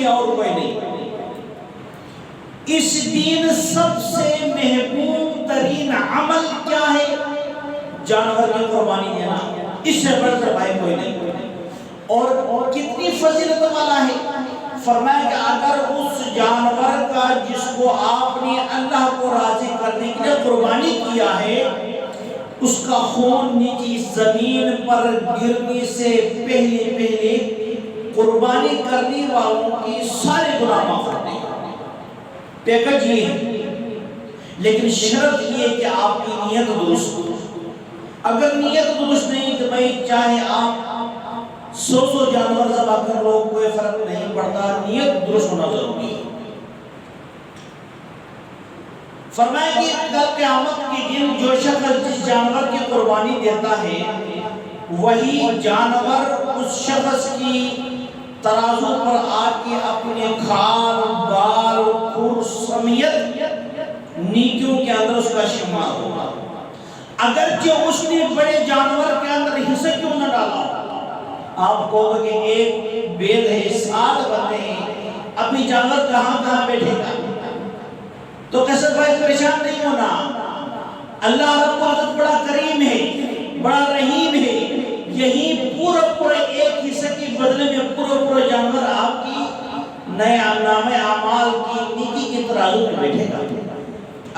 دنیا اور کوئی نہیں۔ اس دین سب سے محبوب ترین عمل کیا ہے؟ جانور کی قربانی دینا، اس سے بڑھ کر بھائی کوئی نہیں۔ اور کتنی فضیلت والا ہے، فرمایا کہ اگر اس جانور کا جس کو آپ نے اللہ کو راضی کرنے کے لیے قربانی کیا ہے، اس کا خون نیچے زمین پر گرنے سے پہلے قربانی کرنے والوں کی سارے گناہ معاف کرتے ہیں۔ پیکج یہ ہے، لیکن شرط یہ ہے کہ آپ کی نیت درست ہو۔ اگر نیت درست نہیں تو بھائی چاہے آپ 100 جانور ذبح کر لو، کوئی فرق نہیں پڑتا، نیت درست ہونا ضروری ہے۔ فرمایا کہ کل قیامت کے دن جو شخص جس جانور کی قربانی دیتا ہے، وہی جانور اس شخص کی ترازو پر آ کے اپنے کھال بال خور سمیت نیکیوں کے اندر اس کا شمار ہوگا۔ اگرچہ اس نے بڑے جانور کے اندر حصہ کیوں نہ ڈالا، آپ کو کہ ایک بیل ہے، 7 بندے ہیں، اپنی جانور کہاں بیٹھے گا؟ تو کیسے بھائی پریشان نہیں ہونا، اللہ رب العزت بڑا کریم ہے، بڑا رحیم ہے، یہی پورا ایک حصہ کے بدلے میں پورا جانور آپ کی نئے نامہ اعمال کی نیکی کی ترازو میں بیٹھے گا۔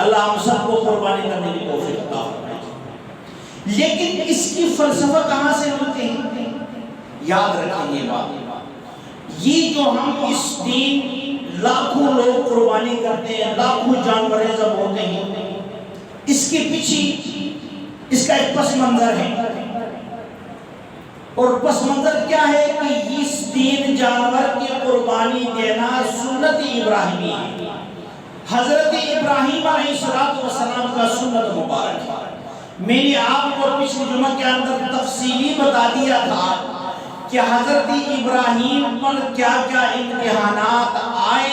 اللہ ہم سب کو قربانی کرنے کی توفیق عطا فرمائے۔ لیکن اس کی فلسفہ کہاں سے ملتے ہیں؟ یاد رکھیں یہ بات، یہ جو ہم اس دن لاکھوں لوگ قربانی کرتے ہیں، لاکھوں جانور ذبح ہوتے ہیں، اس کے پیچھے اس کا ایک پس منظر ہے۔ اور پس منظر کیا ہے کہ اس دن جانور کی قربانی دینا سنت ابراہیمی ہے، حضرت ابراہیم علیہ السلام کا سنت مبارک ہے۔ میں نے آپ کو پچھلی جمعہ کے اندر تفصیلی بتا دیا تھا کہ حضرت ابراہیم پر کیا کیا امتحانات آئے،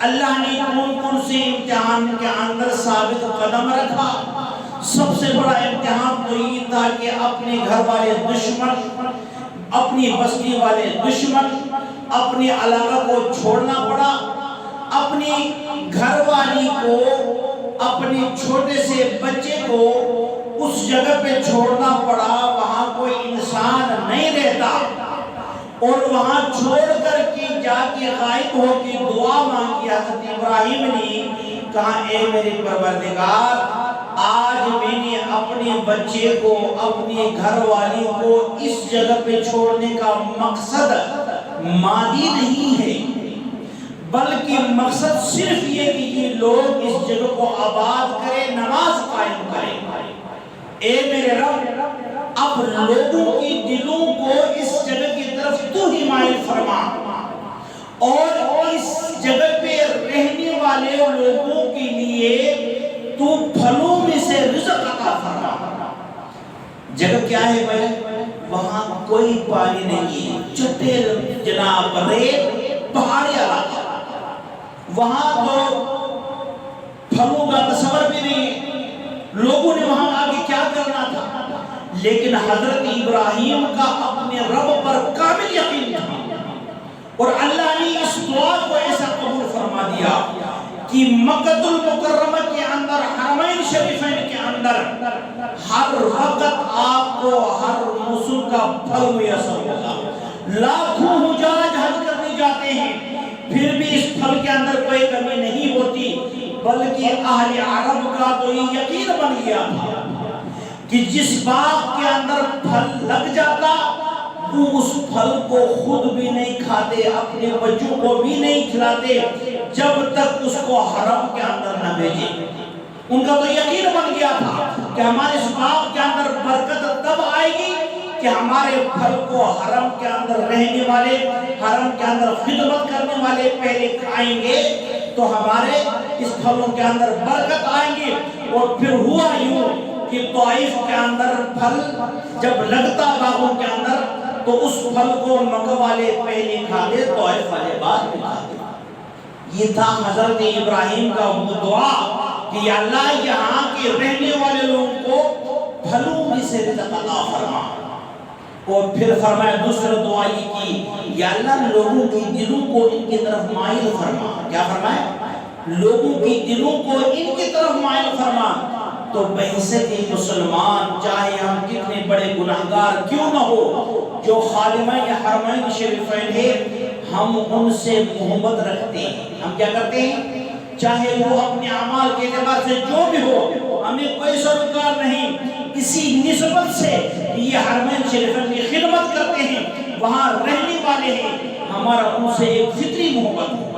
اللہ نے کون سے امتحان کے اندر ثابت قدم رکھا۔ سب سے بڑا امتحان تو یہ تھا کہ اپنے گھر والے دشمن، اپنی بستی والے دشمن، اپنے علاقہ کو چھوڑنا پڑا، اپنی گھر والی کو، اپنے چھوٹے سے بچے کو اس جگہ پہ چھوڑنا پڑا، وہاں کوئی انسان نہیں رہتا، اور وہاں چھوڑ کر کے جا کے غائب ہو کے دعا مانگی حضرت ابراہیم نے، کہا اے میرے پروردگار، آج میں نے اپنے بچے کو، اپنے گھر والی کو اس جگہ پہ چھوڑنے کا مقصد مادی نہیں ہے، بلکہ مقصد صرف یہ کہ یہ لوگ اس جگہ کو آباد کریں، نماز قائم کریں۔ اے میرے رب، اب لوگوں کی دلوں کو اس جگہ کی طرف تو ہی مائل فرما، اور اس جگہ پہ رہنے والے لوگوں کے لیے تو پھلوں میں سے رزق عطا فرما۔ جگہ کیا ہے بھائی؟ وہاں کوئی پانی نہیں ہے، چھٹے جناب ریت پہاڑی علاقہ، وہاں تو پھلوں کا تصور بھی نہیں، لوگوں نے وہاں آگے کیا کرنا تھا، لیکن حضرت ابراہیم کا اپنے رب پر کامل یقین تھا، اور اللہ نے اس دعا کو ایسا قبول فرما دیا کہ مکہ المکرمہ کے اندر، حرمین شریفین کے اندر ہر وقت آپ کو ہر موسم کا پھل میسر ہوگا۔ لاکھوں حجاج حج کرنے جاتے ہیں، پھر بھی اس پھل کے اندر کوئی کمی نہیں ہوتی، بلکہ اہل عرب کا تو یہ یقین بن گیا تھا کہ جس باغ کے اندر پھل لگ جاتا، وہ اس پھل کو خود بھی نہیں کھاتے، اپنے بچوں کو بھی نہیں کھلاتے جب تک اس کو حرم کے اندر نہ بھیجے۔ ان کا تو یقین بن گیا تھا کہ ہمارے اس باغ کے اندر برکت تب آئے گی کہ ہمارے پھل کو حرم کے اندر رہنے والے، حرم کے اندر خدمت کرنے والے پہلے کھائیں گے تو ہمارے اس پھلوں کے اندر برکت آئیں گے۔ اور پھر ہوا یوں کہ طائف کے اندر پھل جب لگتا باغوں کے اندر تو اس پھل کو مکہ والے پہلے کھاتے، طائف والے بعد میں کھاتے۔ یہ تھا حضرت ابراہیم کا وہ دعا کہ یا اللہ یہاں کے رہنے والے لوگوں کو پھلوں میں سے رزق عطا فرما۔ اور پھر فرمایا دوسرا دعا یہ کی، یا اللہ لوگوں کی دلوں کو ان کی طرف مائل فرما۔ کیا فرمایا؟ لوگوں کی دلوں کو ان کی طرف مائل فرما۔ تو بحیثیت مسلمان چاہے ہم کتنے بڑے گناہگار کیوں نہ ہو، جو خادمین حرمین شریفین ہے ہم ان سے محبت رکھتے ہیں۔ ہم کیا کرتے ہیں؟ چاہے وہ اپنے اعمال کے اعتبار سے جو بھی ہو، ہمیں کوئی سروکار نہیں، اسی نسبت سے یہ حرمین شریفین کی خدمت کرتے ہیں، وہاں رہنے والے ہیں، ہمارا ان سے ایک فطری محبت ہے۔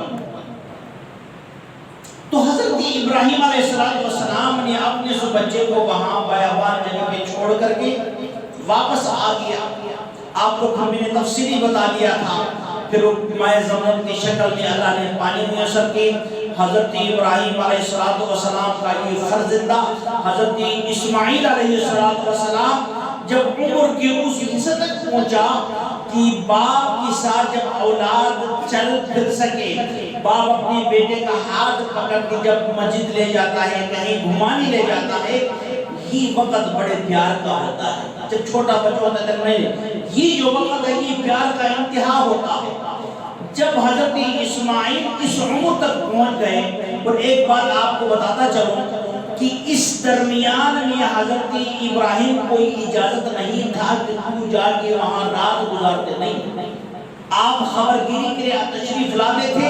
تو حضرت ابراہیم علیہ السلام نے اپنے اس بچے کو وہاں بیابان جگہ پہ چھوڑ کر کے واپس آ گیا۔ آپ کو ہم نے تفصیلی بتا دیا تھا۔ پھر مائع زمزم کی شکل میں اللہ نے پانی میسر کی۔ حضرت ابراہیم علیہ السلام کا یہ فرزندہ حضرت اسماعیل علیہ السلام جب عمر کے اس حصے تک پہنچا کہ باپ کے ساتھ جب اولاد چل پھر سکے، باپ اپنے بیٹے کا ہاتھ پکڑ کے جب مسجد لے جاتا ہے، کہیں گھمانے لے جاتا ہے، یہ وقت بڑے پیار کا ہوتا ہے۔ جب چھوٹا بچہ ہوتا ہے نہیں، یہ جو وقت ہے یہ پیار کا انتہا ہوتا ہے۔ جب حضرت اسماعیل اس عمر تک پہنچ گئے، اور ایک بات آپ کو بتاتا چلوں کہ اس درمیان میں حضرت ابراہیم کو اجازت نہیں تھا کہ تو جا کے وہاں رات گزارتے، نہیں، آپ خبر گیری کے لیے تشریف لاتے تھے،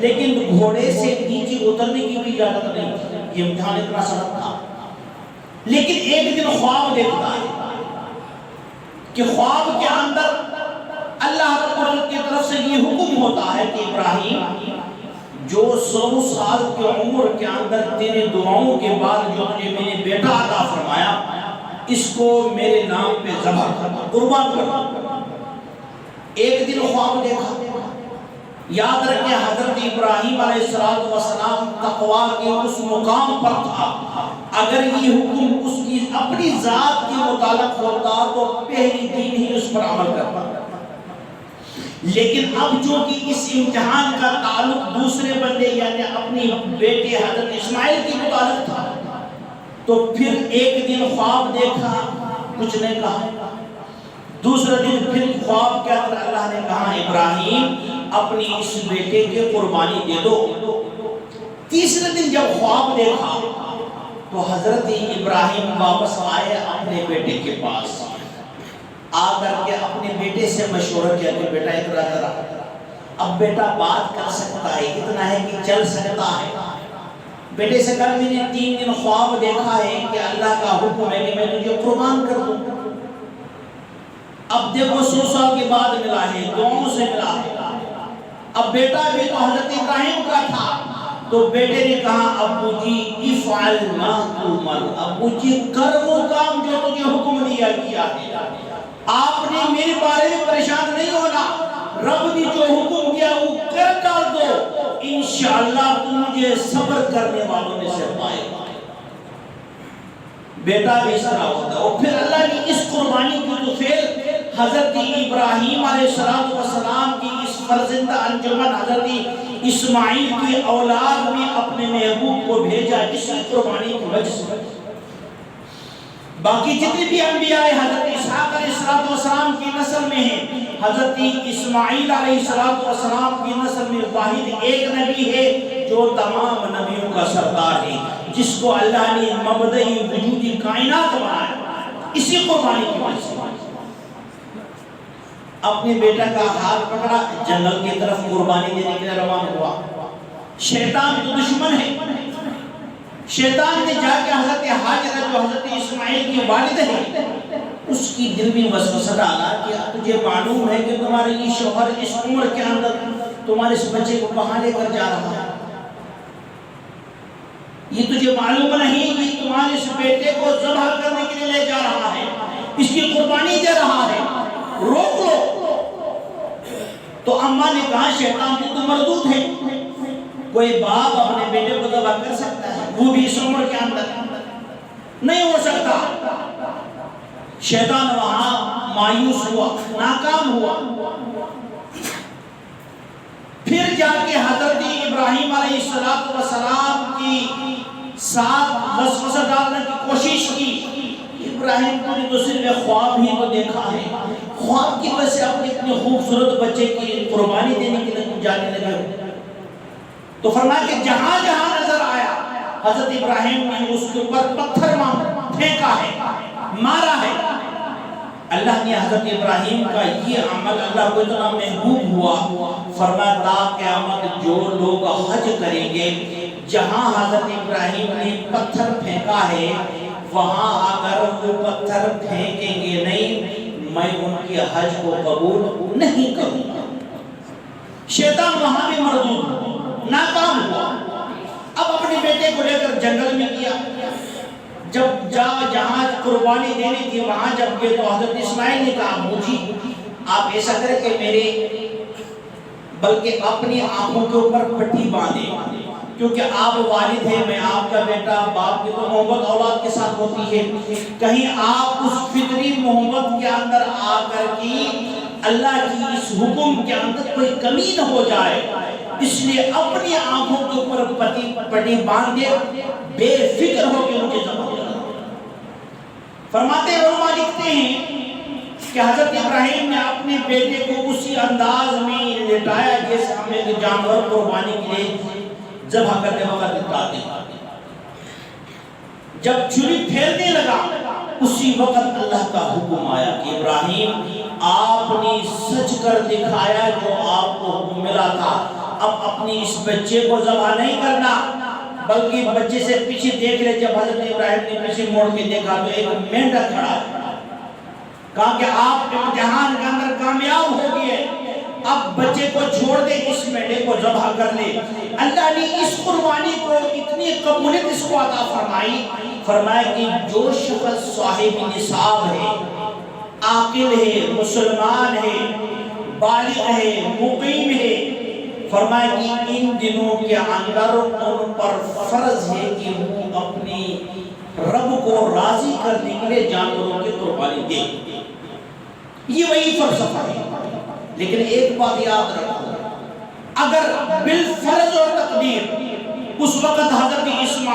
لیکن گھوڑے سے نیچے اترنے کی بھی اجازت نہیں۔ یہ امتحان اتنا سخت تھا۔ لیکن ایک دن خواب دیکھتا ہے کہ خواب کے اندر اللہ رب العزت کی طرف سے یہ حکم ہوتا ہے کہ ابراہیم، جو 100 سال کی عمر کے اندر تیرے دعاؤں کے بعد جو تجھے میں نے بیٹا عطا فرمایا، اس کو میرے نام پہ ذبح کر، قربان کر۔ ایک دن خواب دیکھا۔ یاد رکھیں حضرت ابراہیم علیہ السلام تقوی کے اس مقام پر تھا، اگر یہ حکم اس کی اپنی ذات کے متعلق ہوتا تو پہلی دن ہی اس پر عمل کرتا۔ لیکن اب جو کہ اس امتحان کا تعلق دوسرے بندے یعنی اپنی بیٹے حضرت اسماعیل کی متعلق تھا، تو پھر ایک دن خواب دیکھا، کچھ نہیں کہا۔ دوسرے دن پھر خواب کے اندر اللہ نے کہا ابراہیم اپنی اس بیٹے کے قربانی دے دو۔ تیسرے دن جب خواب دیکھا تو حضرت ابراہیم واپس آئے اپنے بیٹے کے پاس، آ کر کے اپنے بیٹے سے مشورہ کیا کہ بیٹا اتنا ذرا، اب بیٹا بات کر سکتا ہے، اتنا ہے کہ چل سکتا ہے۔ بیٹے سے کہا میں نے 3 دن خواب دیکھا ہے کہ اللہ کا حکم ہے کہ میں تجھے قربان کر دوں۔ اب دیکھو 100 سال کے بعد ملا ہے، دعاؤں سے ملا ہے۔ اب بیٹا بھی تو حضرت ابراہیم کا تھا، تو بیٹے نے کہا ابو جی افعل ما تؤمر، ابو جی کر وہ کام جو تجھے حکم دیا گیا ہے۔ آپ نے میرے بارے میں پریشان نہیں ہونا، رب نے جو حکم کیا وہ کر ڈال دو، انشاءاللہ تم مجھے صبر کرنے والوں میں سے پائے گا۔ بیٹا بھی اس طرح ہوتا ہے۔ اور پھر اللہ نے اس قربانی کی تو پھر حضرت ابراہیم علیہ السلام کی اس فرزندہ انجمن حضرت اسماعیل کی اولاد میں اپنے محبوب کو بھیجا، اس قربانی کی وجہ سے۔ باقی جتنے بھی انبیاء حضرت اسحاق علیہ السلام کی نسل میں ہیں، حضرت اسماعیل علیہ السلام کی نسل میں واحد ایک نبی ہے جو تمام نبیوں کا سردار ہے، جس کو اللہ نے مبدئی وجودی کائنات بنایا اسی قربانی کی وجہ سے۔ اپنے بیٹا کا ہاتھ پکڑا، جنگل کی طرف قربانی دینے کے لیے روانہ ہوا۔ شیطان تو دشمن ہے، شیطان نے جا کے حضرت حاجرہ جو حضرت اسماعیل کی والد ہے اس کی دل میں وسوسہ ڈالا کہ تجھے معلوم ہے کہ تمہارے یہ شوہر اس عمر کے اندر تمہارے اس بچے کو کہاں لے کر جا رہا ہے، یہ تجھے معلوم نہیں کہ تمہارے اس بیٹے کو ذبح کرنے کے لیے لے جا رہا ہے، اس کی قربانی دے رہا ہے، روک لو۔ تو اماں نے کہا شیطان کی تو مردود ہے، کوئی باپ اپنے بیٹے کو ذبح کر سکتا ہے، وہ بھی اس عمر کے اندر نہیں ہو سکتا۔ شیطان وہاں مایوس ہوا، ناکام ہوا۔ پھر جا کے حضرت ابراہیم علیہ السلام کی ساتھ وسوسہ ڈالنے کی کوشش کی۔ ابراہیم کو تو صرف خواب ہی تو دیکھا ہے، خواب کی وجہ سے اپنے اتنے خوبصورت بچے کی قربانی دینے کے لیے جانے لگے. تو فرمایا کہ جہاں جہاں نظر آیا حضرت ابراہیم نے اس کے اوپر پتھر پھینکا ہے، مارا ہے. اللہ نے حضرت ابراہیم کا یہ عمل اللہ کو اتنا محبوب ہوا، فرمایا تا قیامت جو لوگ حج کریں گے جہاں حضرت ابراہیم نے پتھر پھینکا ہے وہاں اگر وہ پتھر پھینکیں گے نہیں میں ان کی حج کو قبول نہیں کروں گا. شیطان وہاں بھی مردود ناکام ہوا. اب اپنے بیٹے کو لے کر جنگل میں گیا. جب جہاں قربانی دینی تھی وہاں جب گئے تو حضرت اسماعیل نے کہا مجھے آپ ایسا کریں کہ میرے بلکہ اپنی آنکھوں کے اوپر پٹی باندھیں کیونکہ آپ والد ہیں، میں آپ کا بیٹا، باپ کی تو محبت اولاد کے ساتھ ہوتی ہے، کہیں آپ اس فطری محبت کے اندر آ کر کی اللہ کی اس حکم کے اندر کوئی کمی نہ ہو جائے، اس لیے اپنی آنکھوں کے اوپر پٹی باندھ دے، بے فکر ہو کے مجھے ذبح کرنا. فرماتے علماء لکھتے ہیں کہ حضرت ابراہیم نے اپنے بیٹے کو اسی انداز میں لٹایا جیسے ہم ایک جانور قربانی کے لیے ذبح کرتے وقت لٹاتے ہیں. جب چھری پھیرنے لگا اسی وقت اللہ کا حکم آیا کہ ابراہیم آپ نے سچ کر دکھایا جو آپ کو حکم ملا تھا، اب اپنی اس بچے کو ذبح نہیں کرنا بلکہ بچے سے پیچھے دیکھ لے. جب حضرت ابراہیم نے پیچھے موڑ کے دیکھا تو ایک مینڈک کھڑا ہے. کہا کہ آپ امتحان کے اندر کامیاب ہو گئے، اب بچے کو چھوڑ دے، اس مینڈے کو ذبح کر لے. اللہ نے اس قربانی کو اتنی قبولیت اس کو عطا فرمائی، فرمایا کہ جو شخص صاحب نصاب ہے، عاقل ہے، مسلمان ہے، بالغ ہے، مقیم ہے، فرمایا کہ ان دنوں کے اندر ان پر فرض ہے کہ وہ اپنی رب کو راضی کرنے کے لیے جانوروں کی قربانی دے. یہ وہی فلسفہ ہے. لیکن ایک بات یاد رکھو، اگر بالفرض اور تقدیر اس وقت حضرت اسماعیل